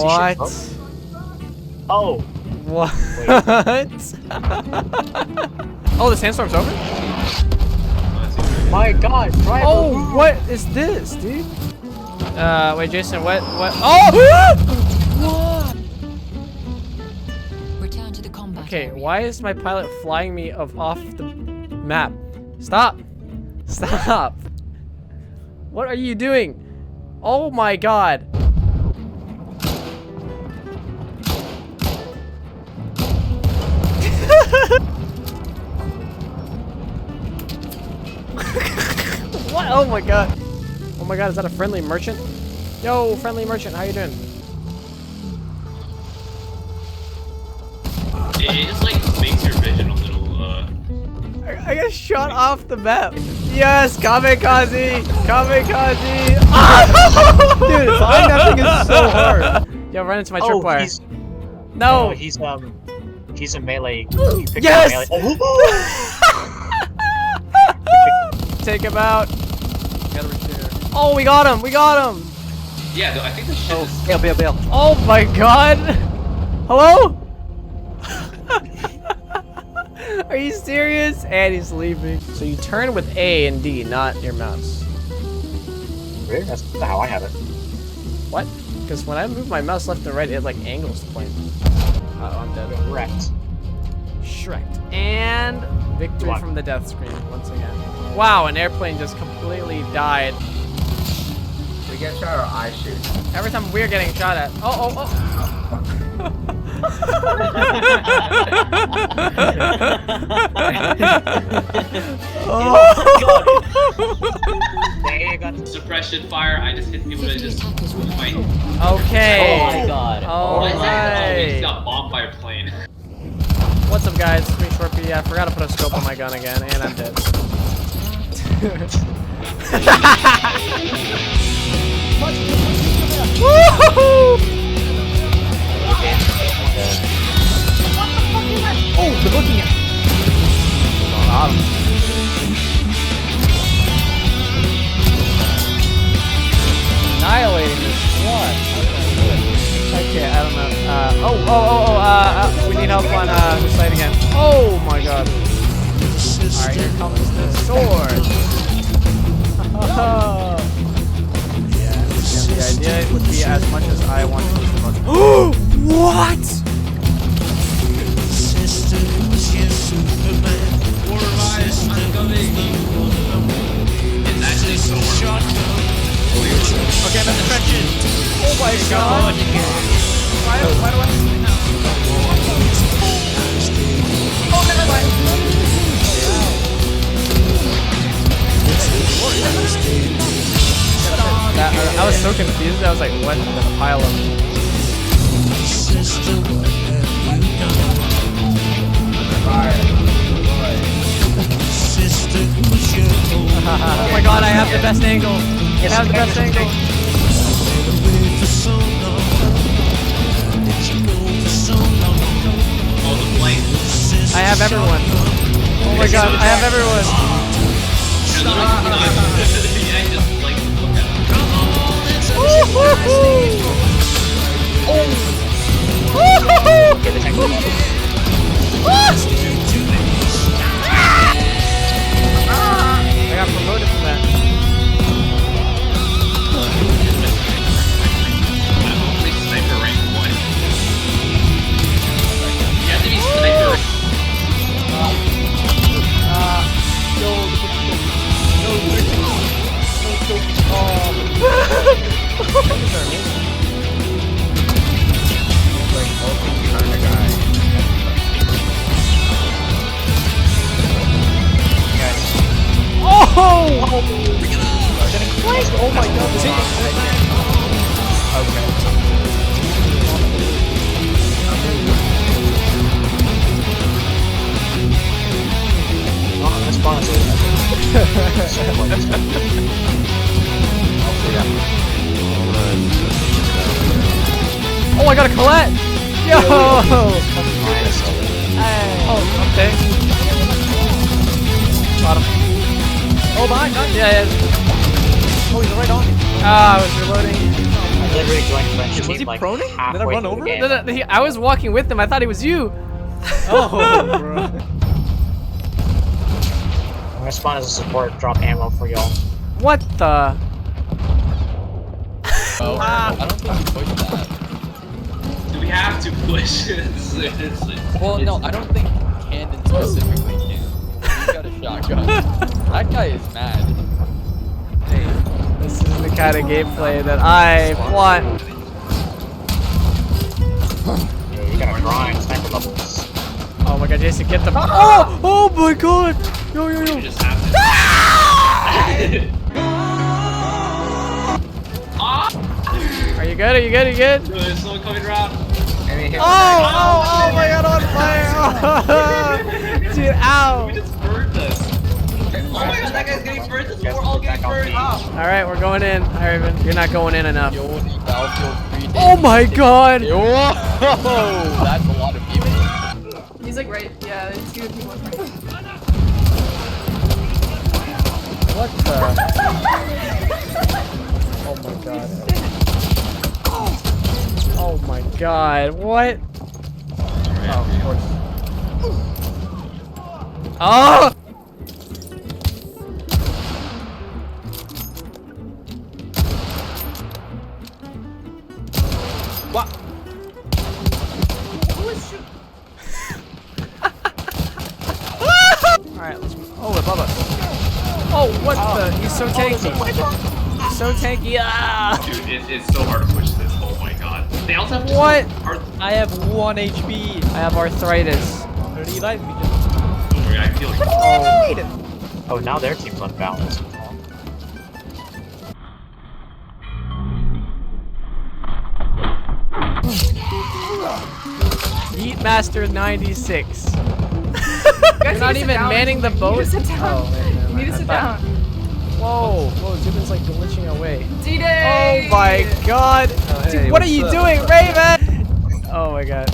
What? Oh. What? Oh, the sandstorm's over? My God, driver. Oh, what is this, dude? Wait, Jason, what? Oh! Return to the combat. Okay, why is my pilot flying me off the map? Stop! Stop! What are you doing? Oh my God! What? Oh my God! Oh my God! Is that a friendly merchant? Yo, friendly merchant, how you doing? It just like makes your vision a little I got shot off the map. Yes, kamikaze! Kamikaze! Dude, flying that thing is so hard. Yo, run into my tripwire. No, No! he's a melee. Yes! Melee. Take him out. Gotta repair. Oh, we got him! We got him! yeah, though, I think the shit is Bail. Oh my God! Hello? Are you serious? And he's leaving. So you turn with A and D, not your mouse. Really? That's not how I have it. What? Because when I move my mouse left and right, it like angles the plane. Oh, I'm dead. Correct. Shreked. And victory What? from the death screen once again. Wow, an airplane just completely died. We get shot or I shoot? Every time we're getting shot at. Oh. There you go. suppression fire. I just hit people that just fight. Okay. Oh my God. All What is that? Oh, we just right. got bombed by a plane. What's up, guys? It's me, Shortby. I forgot to put a scope on my gun again, and I'm dead. Woohoo! Oh, they're looking at. Annihilating this squad. Okay, I don't know. We need help on the site again. Oh my God. Alright, here comes the sword. Yeah, and the idea would be as much as I want to use the most. Oh! What? It's actually so Okay, I'm in the trenches. Oh my God. Why do I? Oh, never mind. I was so confused. I was like, what? There's a pile of. Oh my God, I have the best angle. I have the best angle. all the planes. I have everyone. Oh my God, I have everyone. Yeah, just like look at them. Get the tank. I got promoted from that. I'm only sniper rank 1. You have to be sniper rank. Oh! Oh my God! Oh, that's Oh, I got a Colette! Yo! Oh, okay. Bottom. Oh, behind, yeah. Oh, he's right on me. Ah, I was reloading. literally joined French Was team he like proning? Did I halfway run through over the him? game. No, I was walking with him. I thought he was you. Oh, bro. I'm gonna spawn as a support, drop ammo for y'all. What the? Oh, I don't think we pushed that. Do we have to push? Well, no, I don't think Camden specifically can. He's got a shotgun. That guy is mad. This is the kind of gameplay that I want. Yeah, you gotta grind sniper levels. Oh my god, Jason, get the. Oh! Oh my god! Yo, yo, You yo. just have to. Ah! Are you good? Are you good? Are you good? There's someone coming around. And he hit Oh my god, on fire! Dude, ow! We just burned this. Oh my god, that guy's getting burned. We're all getting burned. Alright, we're going in. Raven, you're not going in enough. Yo, the Battlefield 3 Oh my god! Yo, that's a lot of people. He's like right, yeah, there's 2 people in front of him. What the? Oh my god. Oh my god, what? Oh, of course. Oh! What? Alright, let's move. Oh, above us. Oh, what the? He's so tanky. He's so tanky. Ah! Dude, it's so hard to push this. Oh my god. They also have What? I have 1 HP. I have arthritis. Revive me. Oh my god, I feel like. Oh, now their team's unbalanced. Yeet Master 96. You You're not even manning the boat? You need to sit down. Oh, wait, never You need to mind. sit I thought- down. Whoa, whoa, Zubin's like glitching away. D-Day! Oh my god. Oh, hey, Dude, what are what's you up? doing, Raven? Oh my god.